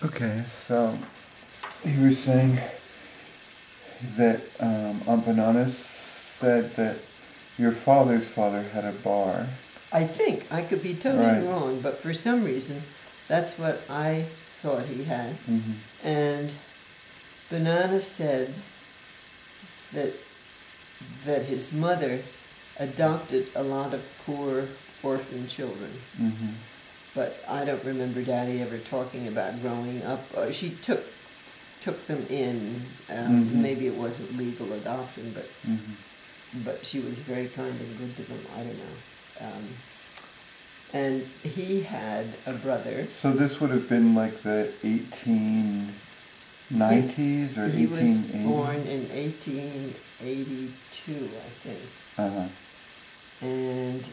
Okay, so you were saying that Aunt Bananas said that your father's father had a bar. I think. I could be totally Right. wrong, but for some reason, that's what I thought he had. Mm-hmm. And Banana said that his mother adopted a lot of poor orphan children. Mm-hmm. But I don't remember Daddy ever talking about growing up. She took them in. Maybe it wasn't legal adoption, but she was very kind and good to them. I don't know. And he had a brother. So this would have been like the 1890s or 1880s? He was born in 1882, I think. Uh-huh. And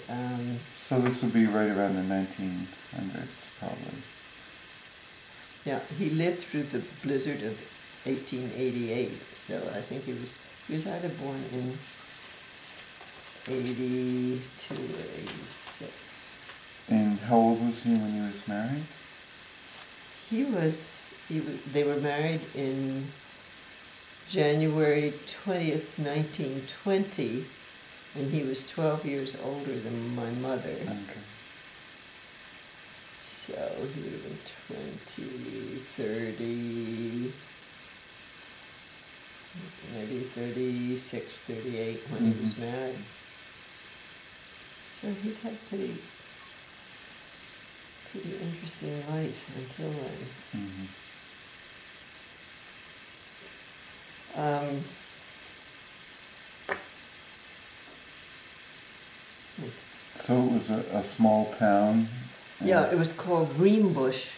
so this would be right around the 1900s, probably. yeah, he lived through the blizzard of 1888. So I think he was either born in 82 or 86. And how old was he when he was married? They were married in January 20th, 1920, and he was 12 years older than my mother. Okay. So he would have been 20, 30, maybe 36, 38 when he was married. So he'd had pretty interesting life until then. So it was a small town? Yeah, it was called Greenbush,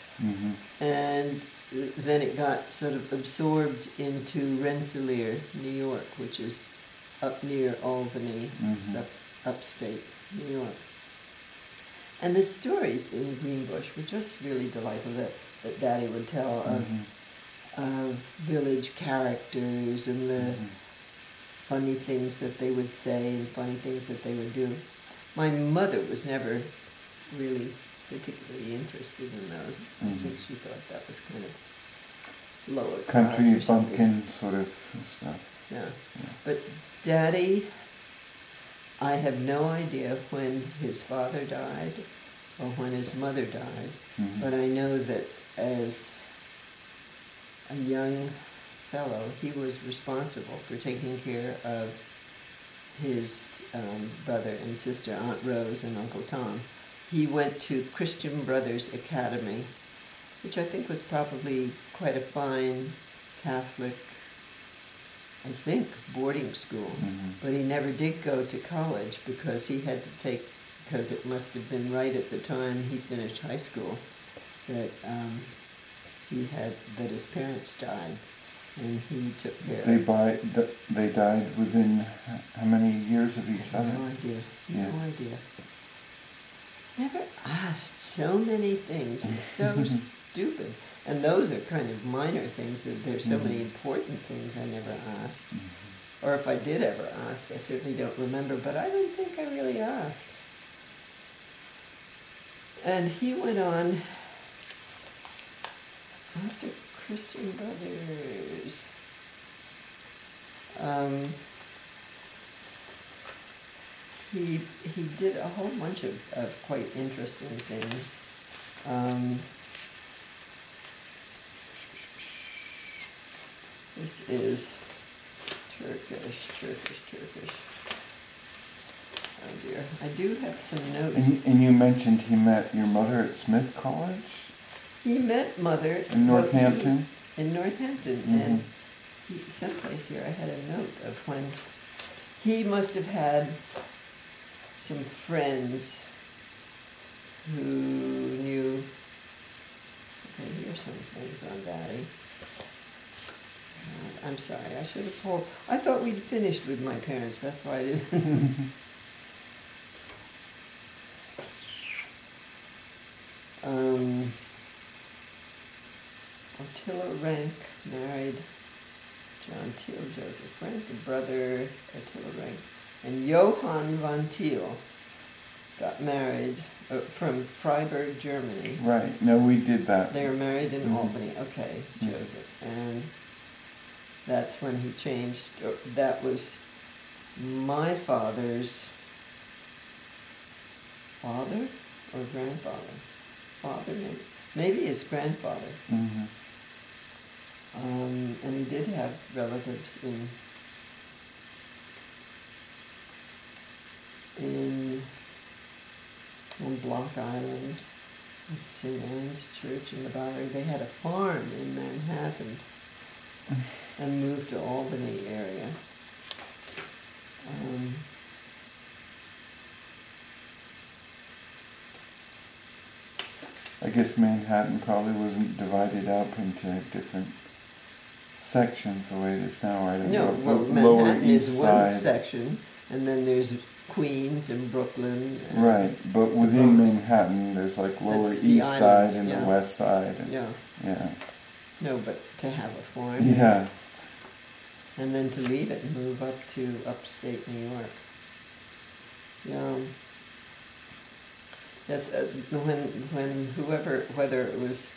and then it got sort of absorbed into Rensselaer, New York, which is up near Albany. It's upstate New York. And the stories in Greenbush were just really delightful that Daddy would tell of village characters and the funny things that they would say and funny things that they would do. My mother was never really particularly interested in those. I think she thought that was kind of lower class country or something. bumpkin sort of stuff. Yeah. But Daddy, I have no idea when his father died or when his mother died, but I know that as a young fellow, he was responsible for taking care of his brother and sister, Aunt Rose and Uncle Tom. He went to Christian Brothers Academy, which I think was probably quite a fine Catholic, I think, boarding school. But he never did go to college because he had to take, because it must have been right at the time he finished high school that that his parents died, and he took care They died within how many years of each other? No idea. No idea. Never asked so many things. It's so stupid. And those are kind of minor things. There's so many important things I never asked. Or if I did ever ask, I certainly don't remember, but I don't think I really asked. And he went on after Christian Brothers. He did a whole bunch of quite interesting things. This is Turkish. Oh dear. I do have some notes. And you mentioned he met your mother at Smith College? He met Mother in Northampton? In Northampton. And someplace here I had a note of when he must have had some friends who knew. Okay, here's some things on Daddy. I'm sorry, I should have pulled. I thought we'd finished with my parents, that's why I didn't. Attila Rank married John Teal, Joseph Rank, the brother Attila Rank, and Johann von Teal got married from Freiburg, Germany. Right. No, we did that. They were married in Albany. Okay, Joseph. And that's when he changed. That was my father's father or grandfather. Father, maybe. Maybe his grandfather. Mm-hmm. And he did have relatives on Block Island, in St. Anne's Church in the Bowery. They had a farm in Manhattan and moved to Albany area. I guess Manhattan probably wasn't divided up into different sections the way it is now, right? No, well, Lower Manhattan East is one Side. section, and then there's Queens and Brooklyn. And Right, but within Manhattan, there's like Lower That's East the island, Side and yeah. the West Side. And, Yeah. Yeah. No, but to have a farm. Yeah. And then to leave it and move up to upstate New York. Yeah. Yes, when whoever, whether it was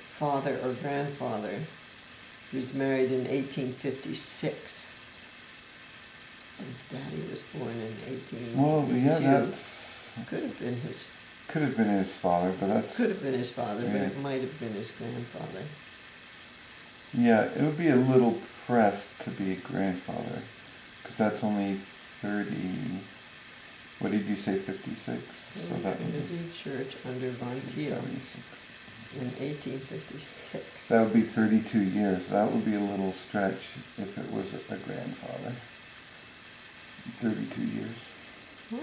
father or grandfather, he was married in 1856. If Daddy was born in 1882. Well, yeah, that's... Could have been his... Could have been his father, but that's... Could have been his father, Yeah. but it might have been his grandfather. Yeah, it would be a little pressed to be a grandfather, because that's only 30... What did you say, 56? So that would be Trinity Church under Von Teal 76. in 1856. That would be 32 years. That would be a little stretch if it was a grandfather. 32 years. Hmm.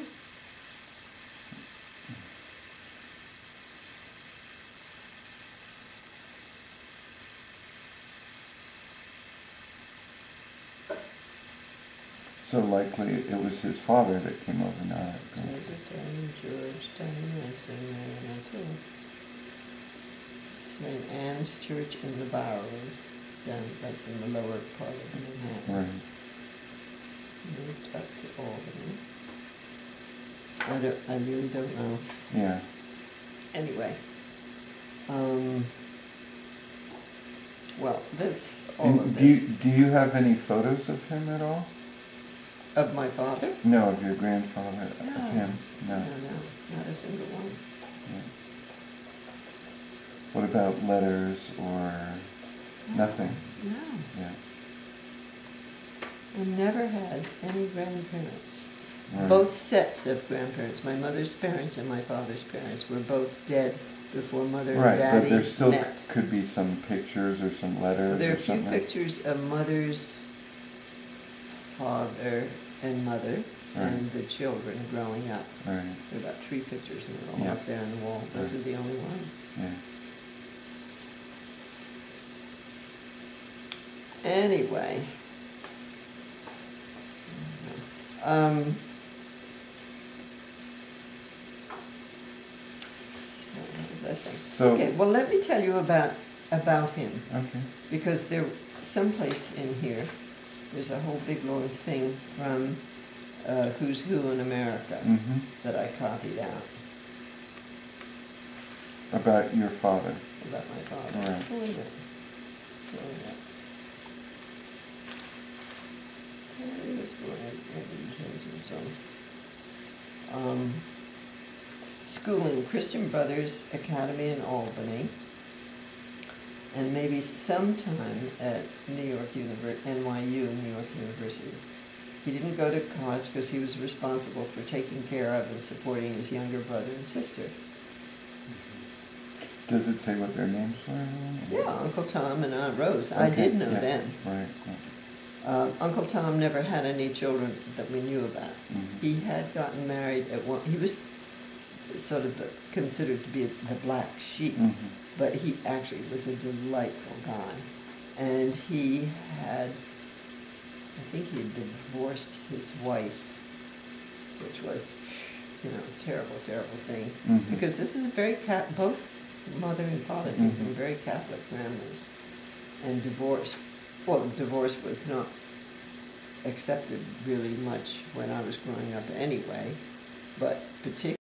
So likely it was his father that came over, not a grandfather. Joseph, Diane, George, Diane, Ransom, Marion, O'Toole. St. Anne's Church in the Bowery. Down, that's in the lower part of Manhattan. Right. Moved up to Albany. I really don't know. Yeah. Anyway. Well, that's all And of do this. do you have any photos of him at all? Of my father? No, of your grandfather, No. of him. No. No, not a single one. Yeah. What about letters or nothing? No. Yeah. I never had any grandparents. Right. Both sets of grandparents, my mother's parents and my father's parents, were both dead before Mother Right, and Daddy but there still met. could be some pictures or some letters There are or a few something. pictures of Mother's father and mother and the children growing up. Right. There are about 3 pictures and they're all Yeah. up there on the wall. Those Right. are the only ones. Yeah. Anyway. So what was I saying? So- Okay, well let me tell you about him. Okay. Because there, someplace in here, there's a whole big long thing from Who's Who in America Mm-hmm. that I copied out About your father. about my father. Right. Oh, wait a minute. Wait a minute. He was born in schooling, Christian Brothers Academy in Albany, and maybe sometime at NYU, New York University. He didn't go to college because he was responsible for taking care of and supporting his younger brother and sister. Does it say what their names were? Yeah, Uncle Tom and Aunt Rose. I did know yeah. them. Right. Uncle Tom never had any children that we knew about. Mm-hmm. He had gotten married at one. He was sort of considered to be the black sheep, Mm-hmm. but he actually was a delightful guy. And he had, I think he had divorced his wife, which was, a terrible, terrible thing. Mm-hmm. Because this is both mother and father came Mm-hmm. from very Catholic families. And divorce was not accepted really much when I was growing up anyway. but particularly